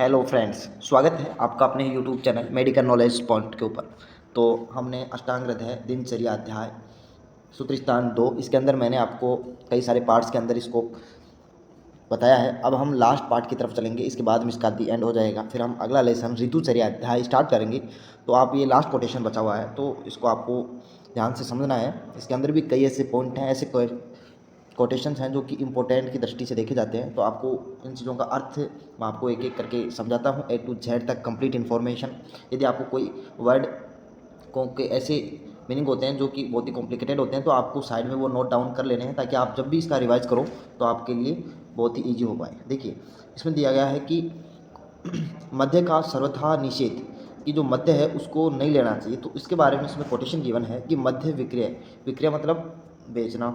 Hello friends, स्वागत है आपका अपने YouTube channel medical knowledge point के ऊपर। तो हमने अष्टांग हृदय दिनचर्या अध्याय सूत्रस्थान 2 इसके अंदर मैंने आपको कई सारे पार्ट्स के अंदर इसको बताया है। अब हम लास्ट पार्ट की तरफ चलेंगे, इसके बाद में इसका दी एंड हो जाएगा। फिर हम अगला लेसन ऋतुचर्या अध्याय स्टार्ट करेंगे। तो आप ये लास्ट कोटेशन बचा हुआ है तो इसको आपको ध्यान से समझना है। इसके अंदर भी कई ऐसे पॉइंट हैं, ऐसे कोटेशंस हैं जो कि इम्पोर्टेंट की दृष्टि से देखे जाते हैं। तो आपको इन चीज़ों का अर्थ मैं आपको एक एक करके समझाता हूँ, ए टू जेड तक कंप्लीट इन्फॉर्मेशन। यदि आपको कोई वर्ड को के ऐसे मीनिंग होते हैं जो कि बहुत ही कॉम्प्लिकेटेड होते हैं तो आपको साइड में वो नोट डाउन कर लेने हैं, ताकि आप जब भी इसका रिवाइज करो तो आपके लिए बहुत ही ईजी हो पाए। देखिए, इसमें दिया गया है कि मध्य का सर्वथा निषेध, कि जो मध्य है उसको नहीं लेना चाहिए। तो इसके बारे में इसमें कोटेशन गिवन है कि मध्य विक्रय, विक्रय मतलब बेचना,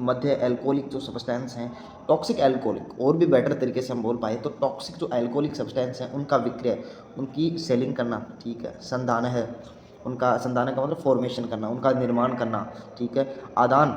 मध्य एल्कोहलिक जो सब्सटेंस हैं, टॉक्सिक एल्कोहलिक, और भी बेटर तरीके से हम बोल पाए तो टॉक्सिक जो एल्कोहलिक सब्सटेंस हैं उनका विक्रय, उनकी सेलिंग करना, ठीक है। संधान है, उनका संधान का मतलब फॉर्मेशन करना, उनका निर्माण करना, ठीक है। आदान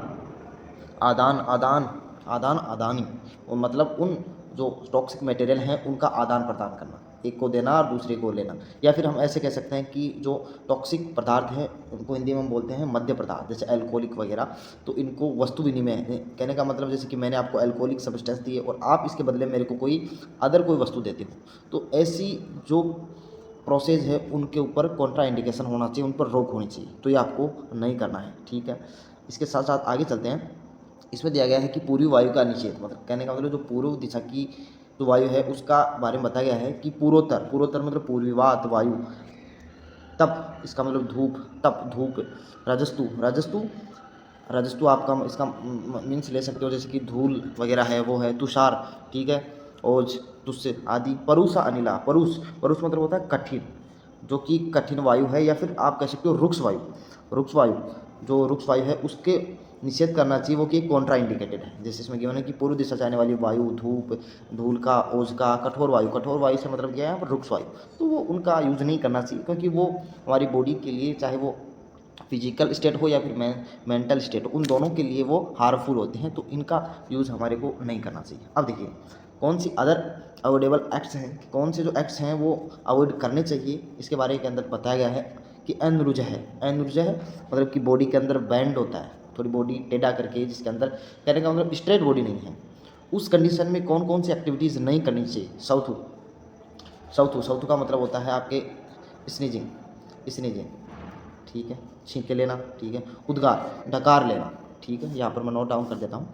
आदान आदान आदान आदानी, और मतलब उन जो टॉक्सिक मटेरियल हैं उनका आदान प्रदान करना, एक को देना और दूसरे को लेना। या फिर हम ऐसे कह सकते हैं कि जो टॉक्सिक पदार्थ हैं उनको हिंदी में हम बोलते हैं मद्य पदार्थ, जैसे एल्कोहलिक वगैरह। तो इनको वस्तु विनिमय कहने का मतलब, जैसे कि मैंने आपको एल्कोहलिक सब्सटेंस दी है और आप इसके बदले मेरे को कोई वस्तु देते हो, तो ऐसी जो प्रोसेस है उनके ऊपर कॉन्ट्रा इंडिकेशन होना चाहिए, उन पर रोक होनी चाहिए। तो ये आपको नहीं करना है, ठीक है। इसके साथ साथ आगे चलते हैं। इसमें दिया गया है कि पूर्वी वायु का निषेध, मतलब कहने का मतलब जो पूर्व दिशा की जो वायु है उसका बारे में बताया गया है कि पूर्वोत्तर, पूर्वोत्तर मतलब पूर्वीवात वायु। तप इसका मतलब धूप, तप धूप। रजस्तु, रजस्तु रजस्तु आपका इसका मीन्स ले सकते हो, जैसे कि धूल वगैरह है वो है। तुषार, ठीक है। ओज, तुस्य आदि। परुषा अनिला, परुष, परुष मतलब होता है कठिन, जो कि कठिन वायु है, या फिर आप कह सकते हो रुक्ष वायु। रुक्ष वायु, जो रुक्ष वायु है उसके निषेध करना चाहिए, वो कि कॉन्ट्रा इंडिकेटेड है। जैसे इसमें गिवन है कि पूर्व दिशा से आने वाली वायु, धूप, धूल का, ओज का, कठोर वायु, कठोर वायु से मतलब क्या है यहाँ पर रुक्ष वायु, तो वो उनका यूज़ नहीं करना चाहिए, क्योंकि वो हमारी बॉडी के लिए, चाहे वो फिजिकल स्टेट हो या फिर मेंटल स्टेट हो, उन दोनों के लिए वो हार्मफुल होते हैं। तो इनका यूज़ हमारे को नहीं करना चाहिए। अब देखिए कौन सी अदर अवॉइडेबल एक्ट्स हैं, कौन से जो एक्ट्स हैं वो अवॉइड करने चाहिए, इसके बारे के अंदर बताया गया है कि अनुरुज है। अनुरुज है मतलब कि बॉडी के अंदर बैंड होता है, थोड़ी बॉडी टेढ़ा करके, जिसके अंदर कहने का मतलब स्ट्रेट बॉडी नहीं है, उस कंडीशन में कौन कौन सी एक्टिविटीज़ नहीं करनी चाहिए। साउथू, साउथू, साउथू का मतलब होता है आपके स्नीजिंग, स्नीजिंग, ठीक है, छींक के लेना, ठीक है। उद्गार, डकार लेना, ठीक है, यहाँ पर मैं नोट डाउन कर देता हूँ।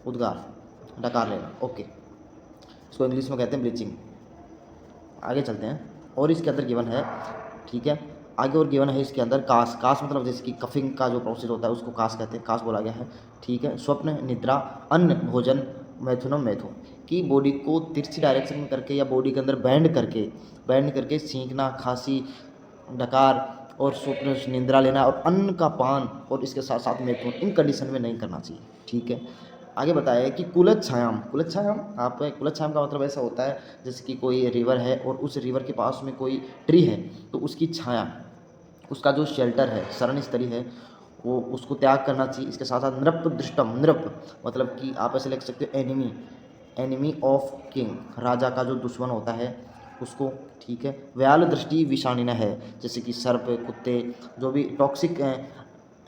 उद्गार, डकार लेना, ओके, इसको इंग्लिश में कहते हैं ब्रीचिंग। आगे चलते हैं, और इसके अंदर गिवन है, ठीक है, आगे और गिवन है इसके अंदर कास, कास मतलब जैसे कि कफिंग का जो प्रोसेस होता है उसको कास कहते हैं, कास बोला गया है, ठीक है। स्वप्न, निद्रा, अन्न, भोजन, मैथुनम, मैथुन, की बॉडी को तिरछी डायरेक्शन में करके या बॉडी के अंदर बैंड करके छींकना, खांसी, डकार और स्वप्न, निंद्रा लेना और अन्न का पान, और इसके साथ साथ मैथुन, इन कंडीशन में नहीं करना चाहिए, ठीक है। आगे बताया है कि कुलच्छायाम, कुलच्छायाम आप, कुलच्छायाम का मतलब ऐसा होता है जैसे कि कोई रिवर है और उस रिवर के पास में कोई ट्री है, तो उसकी छाया, उसका जो शेल्टर है, शरण स्थली है, वो उसको त्याग करना चाहिए। इसके साथ साथ नृप दृष्टम, नृप मतलब कि आप ऐसे लिख सकते हो एनिमी, एनिमी ऑफ किंग, राजा का जो दुश्मन होता है उसको, ठीक है। व्याल दृष्टि विषाणिन है, जैसे कि सर्प, कुत्ते, जो भी टॉक्सिक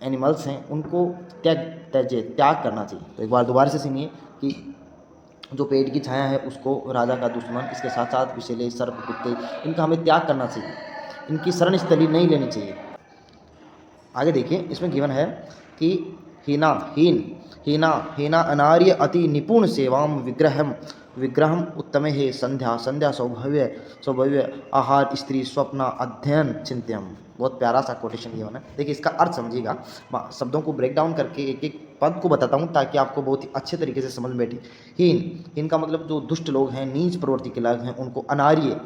एनिमल्स हैं उनको त्याग करना चाहिए। तो एक बार दोबारा से सुनिए कि जो पेट की छाया है उसको राजा का दुश्मन, इसके साथ साथ विषैले, सर्प, कुत्ते, इनका हमें त्याग करना चाहिए, इनकी शरण स्थली नहीं लेनी चाहिए। आगे देखिए, इसमें गिवन है कि हीना, हीना अनार्य अति निपुण सेवाम विग्रहम, विग्रहम उत्तमे हे संध्या, संध्या सौभव्य, सौभव्य आहार, स्त्री, स्वप्न, अध्ययन, चिंत्यम। बहुत प्यारा सा कोटेशन गिवन है। देखिए इसका अर्थ समझिएगा, शब्दों को ब्रेक डाउन करके एक एक पद को बताता हूँ ताकि आपको बहुत ही अच्छे तरीके से समझ में बैठे। हीन का मतलब जो दुष्ट लोग हैं, नीच प्रवृत्ति के लोग हैं, उनको अनार्य,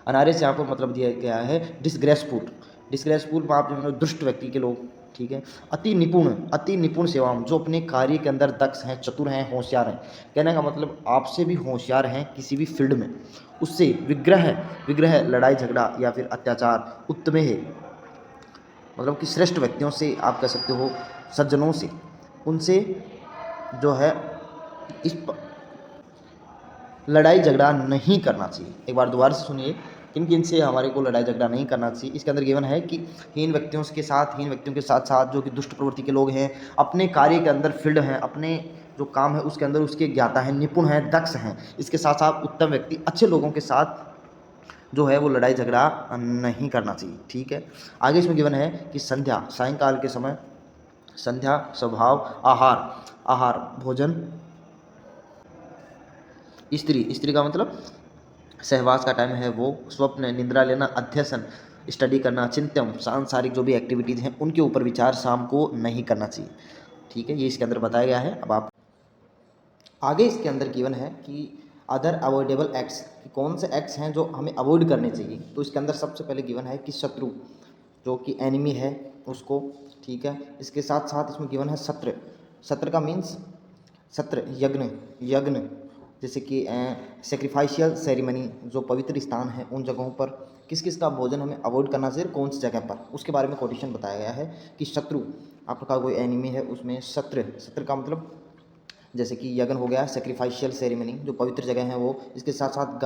अनार्य से यहाँ पर मतलब दिया गया है डिसग्रेसफुल, डिसग्रेसफुल आप जो है दुष्ट व्यक्ति के लोग, ठीक है। अति निपुण सेवाओं, जो अपने कार्य के अंदर दक्ष हैं, चतुर हैं, होशियार हैं, कहने का मतलब आपसे भी होशियार हैं किसी भी फील्ड में, उससे विग्रह लड़ाई झगड़ा या फिर अत्याचार, उत्तमे है मतलब कि श्रेष्ठ व्यक्तियों से, आप कह सकते हो सज्जनों से, उनसे जो है इस लड़ाई झगड़ा नहीं करना चाहिए। एक बार दोबारा से सुनिए, किन किन से हमारे को लड़ाई झगड़ा नहीं करना चाहिए। इसके अंदर गिवन है कि हीन व्यक्तियों के साथ साथ जो कि दुष्ट प्रवृत्ति के लोग हैं, अपने कार्य के अंदर फील्ड हैं, अपने जो काम है उसके अंदर उसके ज्ञाता हैं, निपुण हैं, दक्ष हैं। इसके साथ साथ उत्तम व्यक्ति, अच्छे लोगों के साथ जो है वो लड़ाई झगड़ा नहीं करना चाहिए। ठीक है, आगे इसमें गिवन है कि संध्या, सायंकाल के समय संध्या, स्वभाव, आहार भोजन, स्त्री का मतलब सहवास का टाइम है वो, स्वप्न, निद्रा लेना, अध्ययन, स्टडी करना, चिंतन, सांसारिक जो भी एक्टिविटीज़ हैं उनके ऊपर विचार शाम को नहीं करना चाहिए। ठीक है, ये इसके अंदर बताया गया है। अब आप आगे इसके अंदर गिवन है कि अदर अवॉइडेबल एक्ट्स, कि कौन से एक्ट्स हैं जो हमें अवॉइड करने चाहिए। तो इसके अंदर सबसे पहले गिवन है कि शत्रु, जो कि एनिमी है उसको, ठीक है। इसके साथ साथ इसमें गिवन है सत्र, सत्र का मीन्स सत्र, यज्ञ जैसे कि सेक्रीफाइशियल सेरेमनी, जो पवित्र स्थान है उन जगहों पर किस किस का भोजन हमें अवॉइड करना चाहिए, कौन सी जगह पर, उसके बारे में कोटेशन बताया गया है कि शत्रु आपका कोई एनिमी है उसमें सत्र का मतलब जैसे कि यज्ञ हो गया, सेक्रीफाइशियल सेरेमनी जो पवित्र जगह है वो। इसके साथ साथ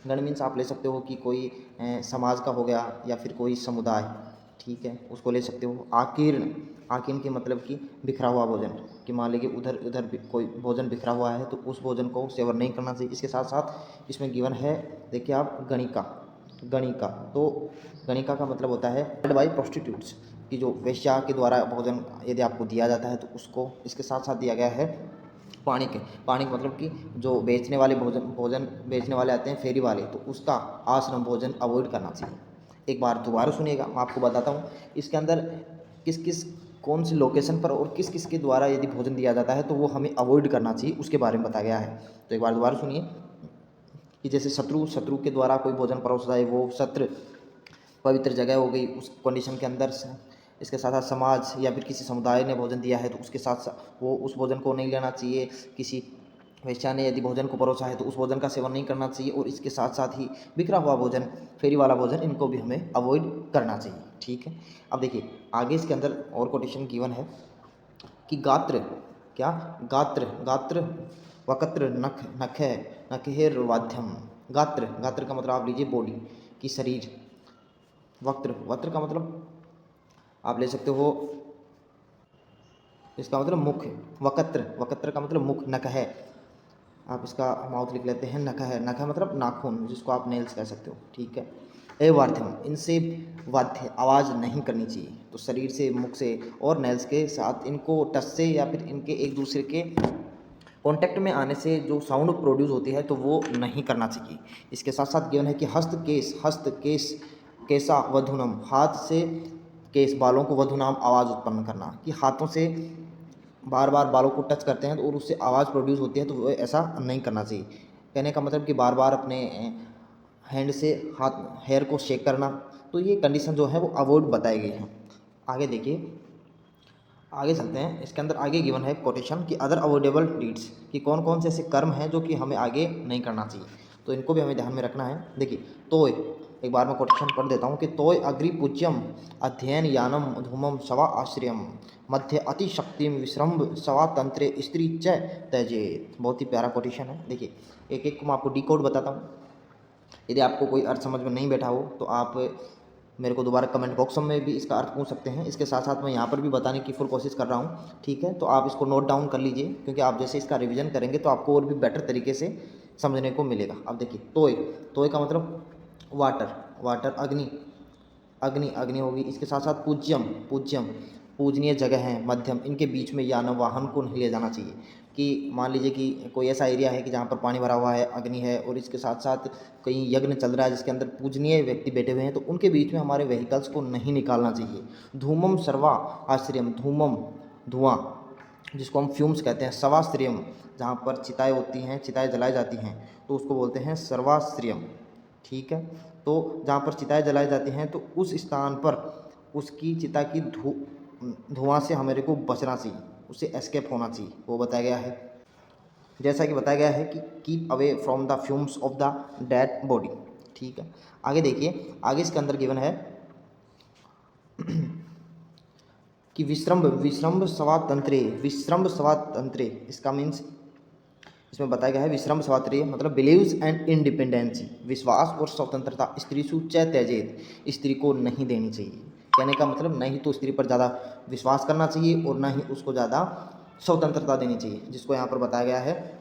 गण मीन्स आप ले सकते हो कि कोई समाज का हो गया या फिर कोई समुदाय, ठीक है, उसको ले सकते हो। आकीर्ण के मतलब कि बिखरा हुआ भोजन, कि मान लीजिए उधर उधर कोई भोजन बिखरा हुआ है तो उस भोजन को सेवन नहीं करना चाहिए। इसके साथ साथ इसमें गिवन है, देखिए आप, गणिका तो गणिका का मतलब होता है बाई प्रोस्टिट्यूट्स, कि जो वेश्या के द्वारा भोजन यदि आपको दिया जाता है तो उसको। इसके साथ साथ दिया गया है पाणी का मतलब कि जो बेचने वाले भोजन बेचने वाले आते हैं, फेरी वाले, तो उसका आश्रम भोजन अवॉइड करना चाहिए। एक बार दोबारा सुनिएगा, मैं आपको बताता हूँ इसके अंदर किस किस कौन सी लोकेशन पर और किस किस के द्वारा यदि भोजन दिया जाता है तो वो हमें अवॉइड करना चाहिए, उसके बारे में बताया गया है। तो एक बार दोबारा सुनिए कि जैसे शत्रु के द्वारा कोई भोजन परोसा है, वो सत्र पवित्र जगह हो गई उस कंडीशन के अंदर से। इसके साथ साथ समाज या फिर किसी समुदाय ने भोजन दिया है तो उसके साथ साथ वो उस भोजन को नहीं लेना चाहिए। किसी वेश्या ने यदि भोजन को परोसा है तो उस भोजन का सेवन नहीं करना चाहिए। और इसके साथ साथ ही बिखरा हुआ भोजन, फेरी वाला भोजन, इनको भी हमें अवॉइड करना चाहिए। ठीक है, अब देखिए आगे इसके अंदर और कोटेशन गिवन है कि गात्र, क्या गात्र वक्त्र नखहेर वाध्यम। गात्र का मतलब आप लीजिए बॉडी की, शरीर। वक्त्र का मतलब आप ले सकते हो, इसका मतलब मुख। वक्त्र का मतलब मुख, नख है, आप इसका माउथ लिख लेते हैं, नख है, नख मतलब नाखून, जिसको आप नेल्स कह सकते हो। ठीक है, वाध्यम, इनसे वाद्य आवाज़ नहीं करनी चाहिए। तो शरीर से, मुख से और नेल्स के साथ इनको टच से या फिर इनके एक दूसरे के कॉन्टैक्ट में आने से जो साउंड प्रोड्यूस होती है तो वो नहीं करना चाहिए। इसके साथ साथ गिवन है कि हस्त केस केसा वधुनम, हाथ से केस बालों को, वधुनाम आवाज़ उत्पन्न करना, कि हाथों से बार बार बालों को टच करते हैं और उससे आवाज़ प्रोड्यूस होती है तो वो ऐसा नहीं करना चाहिए। कहने का मतलब कि बार बार अपने हैंड से हेयर को शेक करना, तो ये कंडीशन जो है वो अवॉइड बताई गई है। आगे देखिए, आगे चलते हैं। इसके अंदर आगे गिवन है कोटेशन कि अदर अवॉइडेबल डीड्स, कि कौन कौन से ऐसे कर्म हैं जो कि हमें आगे नहीं करना चाहिए, तो इनको भी हमें ध्यान में रखना है। देखिए तोय, एक बार मैं कोटेशन पढ़ देता हूँ कि तोय अग्रि पूज्यम अध्ययन यानम धूमम सवा आश्रयम मध्य अतिशक्तिम विश्रम्भ सवा तंत्रे स्त्री च त्यजेत। बहुत ही प्यारा कोटेशन है। देखिए एक एक को मैं आपको डिकोड बताता हूँ। यदि आपको कोई अर्थ समझ में नहीं बैठा हो तो आप मेरे को दोबारा कमेंट बॉक्स में भी इसका अर्थ पूछ सकते हैं। इसके साथ साथ मैं यहाँ पर भी बताने की फुल कोशिश कर रहा हूँ। ठीक है, तो आप इसको नोट डाउन कर लीजिए, क्योंकि आप जैसे इसका रिवीजन करेंगे तो आपको और भी बेटर तरीके से समझने को मिलेगा। अब देखिए तोय का मतलब वाटर, अग्नि होगी। इसके साथ साथ पूज्यम पूजनीय जगह है। मध्यम, इनके बीच में यान वाहन को नहीं ले जाना चाहिए। कि मान लीजिए कि कोई ऐसा एरिया है कि जहाँ पर पानी भरा हुआ है, अग्नि है, और इसके साथ साथ कहीं यज्ञ चल रहा है जिसके अंदर पूजनीय व्यक्ति बैठे हुए हैं, तो उनके बीच में हमारे व्हीकल्स को नहीं निकालना चाहिए। धूमम सर्वा आश्रयम, धुआं जिसको हम फ्यूम्स कहते हैं। सवाश्रयम, जहाँ पर चिताएँ होती हैं, चिताएँ जलाई जाती हैं, तो उसको बोलते हैं सर्वाश्रयम। ठीक है, तो जहाँ पर चिताएँ जलाई जाती हैं तो उस स्थान पर उसकी चिता की धुआं से हमारे को बचना चाहिए, उससे एस्केप होना चाहिए, वो बताया गया है। जैसा कि बताया गया है कि keep away from the fumes of the dead body. ठीक है, आगे देखिए, आगे इसके अंदर गिवन है कि विश्रम्भ सवा तंत्रे, इसका मीन्स इसमें बताया गया है विश्रम स्वातंत्र्य मतलब बिलीव्स एंड इंडिपेंडेंसी, विश्वास और स्वतंत्रता स्त्रीषु च त्यजेत, स्त्री को नहीं देनी चाहिए। कहने का मतलब नहीं तो स्त्री पर ज़्यादा विश्वास करना चाहिए और ना ही उसको ज़्यादा स्वतंत्रता देनी चाहिए, जिसको यहाँ पर बताया गया है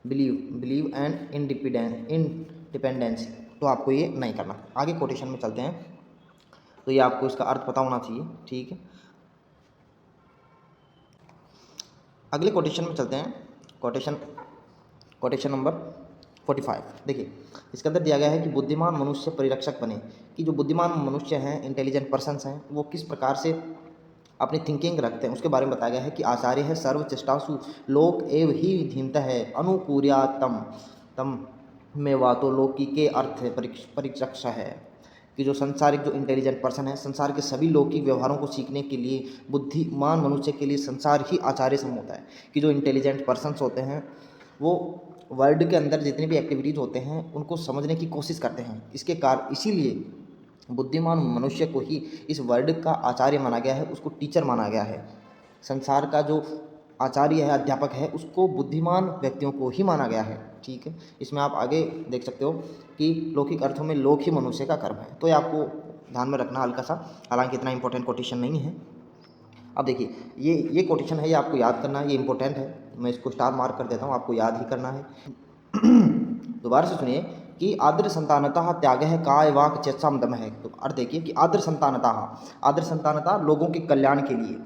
बिलीव एंड इंडिपेंडेंसी। तो आपको ये नहीं करना। आगे कोटेशन में चलते हैं, तो ये आपको इसका अर्थ पता होना चाहिए, ठीक है। अगले कोटेशन में चलते हैं, कोटेशन नंबर 45। देखिए इसके अंदर दिया गया है कि बुद्धिमान मनुष्य परिरक्षक बने, कि जो बुद्धिमान मनुष्य हैं, इंटेलिजेंट पर्सन्स हैं, वो किस प्रकार से अपनी थिंकिंग रखते हैं, उसके बारे में बताया गया है कि आचार्य है सर्वचेष्टासु लोक एव ही धीमत है अनुकूर्यातम तम में वातो लोकी के अर्थ है परिरक्षा है, कि जो संसारिक जो इंटेलिजेंट पर्सन है, संसार के सभी लौकिक व्यवहारों को सीखने के लिए बुद्धिमान मनुष्य के लिए संसार ही आचार्य सम होता है। कि जो इंटेलिजेंट पर्सन्स होते हैं वो वर्ल्ड के अंदर जितनी भी एक्टिविटीज़ होते हैं उनको समझने की कोशिश करते हैं। इसके कारण इसीलिए बुद्धिमान मनुष्य को ही इस वर्ल्ड का आचार्य माना गया है, उसको टीचर माना गया है। संसार का जो आचार्य है, अध्यापक है, उसको बुद्धिमान व्यक्तियों को ही माना गया है, ठीक है। इसमें आप आगे देख सकते हो कि लौकिक अर्थों में लोक ही मनुष्य का कर्म है, तो ये आपको ध्यान में रखना हल्का सा, हालांकि इतना इंपॉर्टेंट कोटेशन नहीं है। अब देखिए ये कोटेशन है, ये आपको याद करना है, ये इंपॉर्टेंट है, मैं इसको स्टार मार्क कर देता हूँ, आपको याद ही करना है। दोबारा से सुनिए कि आदर संतानता त्याग है काय वाक चेतसाम दम है। तो अर्थ देखिए कि आदर संतानता लोगों के कल्याण के लिए,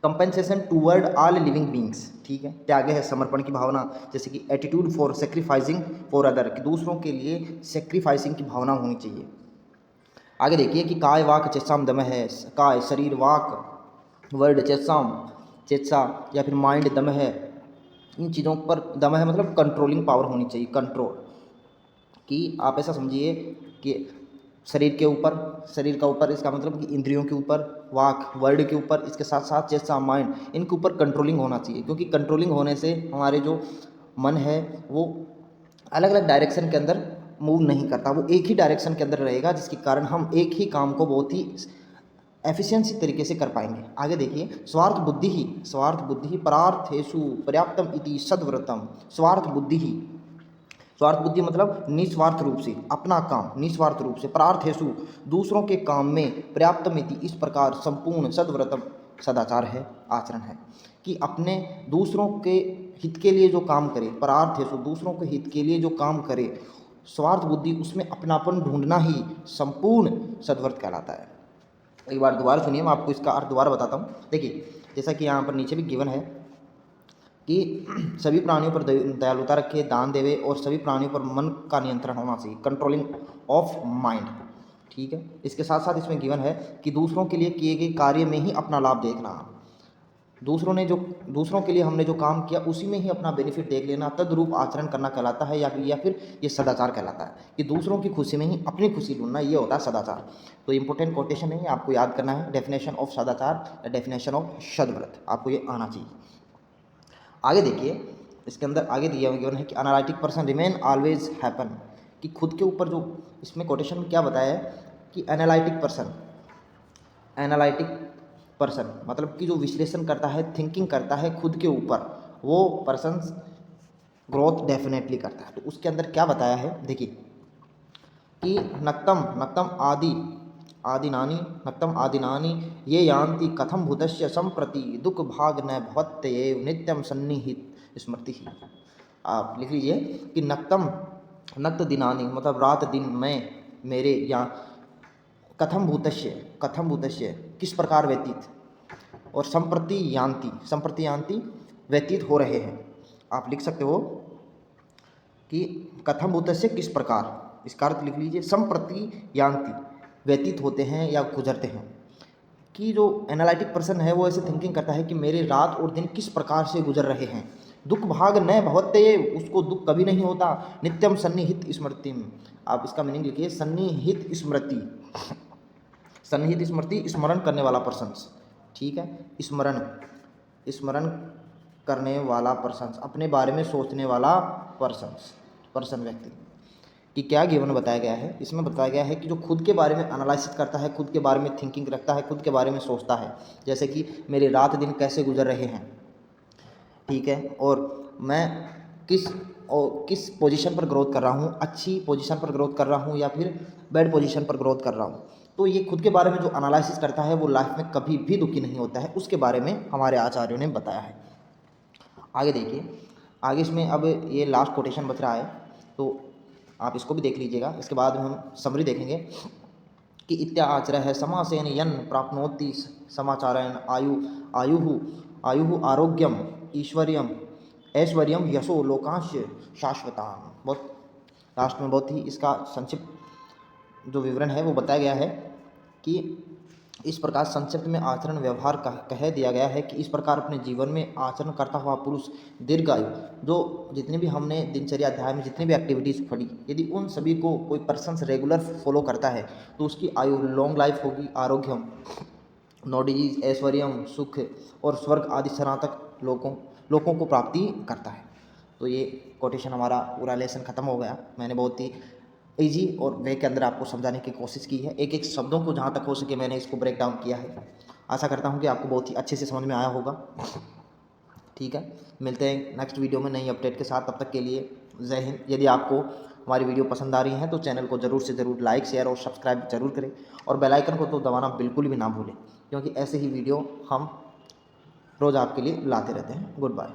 compensation toward all living beings, ठीक है। त्याग है समर्पण की भावना, जैसे कि attitude for sacrificing for other, कि दूसरों के लिए सेक्रीफाइसिंग की भावना होनी चाहिए। आगे देखिए कि काय वाक चेतसाम दम है, काय शरीर, वाक वर्ड, चेतसा या फिर माइंड, दम है, इन चीज़ों पर दम है मतलब कंट्रोलिंग पावर होनी चाहिए, कंट्रोल। कि आप ऐसा समझिए कि शरीर का ऊपर, इसका मतलब कि इंद्रियों के ऊपर, वाक वर्ड के ऊपर, इसके साथ साथ चेतना माइंड, इनके ऊपर कंट्रोलिंग होना चाहिए। क्योंकि कंट्रोलिंग होने से हमारे जो मन है वो अलग अलग डायरेक्शन के अंदर मूव नहीं करता, वो एक ही डायरेक्शन के अंदर रहेगा, जिसके कारण हम एक ही काम को बहुत ही एफिशिएंसी तरीके से कर पाएंगे। आगे देखिए स्वार्थ बुद्धि ही परार्थेषु पर्याप्तम इति सद्व्रतम। स्वार्थ बुद्धि मतलब निस्वार्थ रूप से अपना काम, निस्वार्थ रूप से, परार्थेषु दूसरों के काम में, पर्याप्तमिति इस प्रकार, संपूर्ण, सद्व्रतम सदाचार है, आचरण है। कि अपने दूसरों के हित के लिए जो काम करे, परार्थेषु दूसरों के हित के लिए जो काम करे, स्वार्थ बुद्धि, उसमें अपनापन ढूंढना ही संपूर्ण सद्व्रत कहलाता है। एक बार दोबारा सुनिए, मैं आपको इसका अर्थ दोबारा बताता हूँ। देखिए जैसा कि यहाँ पर नीचे भी गिवन है कि सभी प्राणियों पर दयालुता रखे, दान देवे और सभी प्राणियों पर मन का नियंत्रण होना चाहिए, कंट्रोलिंग ऑफ माइंड, ठीक है। इसके साथ साथ इसमें गिवन है कि दूसरों के लिए किए गए कार्य में ही अपना लाभ देखना, दूसरों के लिए हमने जो काम किया उसी में ही अपना बेनिफिट देख लेना, तद्रूप आचरण करना कहलाता है, या फिर ये सदाचार कहलाता है। कि दूसरों की खुशी में ही अपनी खुशी ढूंढना, ये होता है सदाचार। तो इंपॉर्टेंट कोटेशन है, आपको याद करना है, डेफिनेशन ऑफ सदाचार, डेफिनेशन ऑफ सद्व्रत, आपको ये आना चाहिए। आगे देखिए इसके अंदर आगे दिया है कि analytic person remain always happen, कि खुद के ऊपर जो इसमें कोटेशन में क्या बताया है कि एनालिटिक पर्सन मतलब कि जो विश्लेषण करता है, थिंकिंग करता है खुद के ऊपर, वो पर्सन ग्रोथ डेफिनेटली करता है। तो उसके अंदर क्या बताया है देखिए कि नक्तम आदिनानि ये यान्ति कथम भूतस्य संप्रति दुख भाग न भवत्येव नित्यम सन्निहित स्मृति। आप लिख लीजिए कि नक्त दिनानि मतलब रात दिन में मेरे, या कथम भूतस्य किस प्रकार व्यतीत, और संप्रति यान्ति व्यतीत हो रहे हैं। आप लिख सकते हो कि कथम भूतस्य किस प्रकार, इसका अर्थ लिख लीजिए संप्रति यान्ति व्यतीत होते हैं या गुजरते हैं। कि जो एनालिटिक पर्सन है वो ऐसे थिंकिंग करता है कि मेरे रात और दिन किस प्रकार से गुजर रहे हैं, दुख भाग न भवत्ते, उसको दुख कभी नहीं होता, नित्यम सन्निहित स्मृति। आप इसका मीनिंग लिखिए सन्निहित स्मृति, स्मरण करने वाला पर्सन, ठीक है, स्मरण करने वाला पर्सन, अपने बारे में सोचने वाला पर्सन व्यक्ति। कि क्या गिवन बताया गया है, इसमें बताया गया है कि जो खुद के बारे में एनालिसिस करता है, खुद के बारे में थिंकिंग रखता है, खुद के बारे में सोचता है, जैसे कि मेरे रात दिन कैसे गुजर रहे हैं, ठीक है, और मैं किस पोजीशन पर ग्रोथ कर रहा हूँ, अच्छी पोजीशन पर ग्रोथ कर रहा हूँ या फिर बैड पोजीशन पर ग्रोथ कर रहा हूँ। तो ये खुद के बारे में जो एनालिसिस करता है वो लाइफ में कभी भी दुखी नहीं होता है, उसके बारे में हमारे आचार्यों ने बताया है। आगे देखिए, आगे इसमें अब ये लास्ट कोटेशन बच रहा है, तो आप इसको भी देख लीजिएगा। इसके बाद हम समरी देखेंगे कि इत्याचरः समासेन यन् प्राप्नोति समाचारेण आयुः आरोग्यम ईश्वर्यम ऐश्वर्यम यशो लोकांश शाश्वतान। बहुत लास्ट में बहुत ही इसका संक्षिप्त जो विवरण है वो बताया गया है कि इस प्रकार संक्षिप्त में आचरण व्यवहार कह दिया गया है कि इस प्रकार अपने जीवन में आचरण करता हुआ पुरुष दीर्घायु, जो जितने भी हमने दिनचर्या अध्याय में जितनी भी एक्टिविटीज़ पढ़ी, यदि उन सभी को कोई पर्सन रेगुलर फॉलो करता है तो उसकी आयु लॉन्ग लाइफ होगी, आरोग्यम नो डिजीज, ऐश्वर्यम सुख और स्वर्ग आदि सनातक लोगों को प्राप्ति करता है। तो ये कोटेशन हमारा पूरा लेसन ख़त्म हो गया। मैंने बहुत ही ईजी और वे के अंदर आपको समझाने की कोशिश की है, एक एक शब्दों को जहाँ तक हो सके मैंने इसको ब्रेक डाउन किया है। आशा करता हूँ कि आपको बहुत ही अच्छे से समझ में आया होगा। ठीक है, मिलते हैं नेक्स्ट वीडियो में नई अपडेट के साथ। तब तक के लिए जय हिंद। यदि आपको हमारी वीडियो पसंद आ रही है तो चैनल को ज़रूर से ज़रूर लाइक शेयर और सब्सक्राइब जरूर करें, और बेल आइकन को तो दबाना बिल्कुल भी ना भूलें, क्योंकि ऐसे ही वीडियो हम रोज़ आपके लिए लाते रहते हैं। Good bye.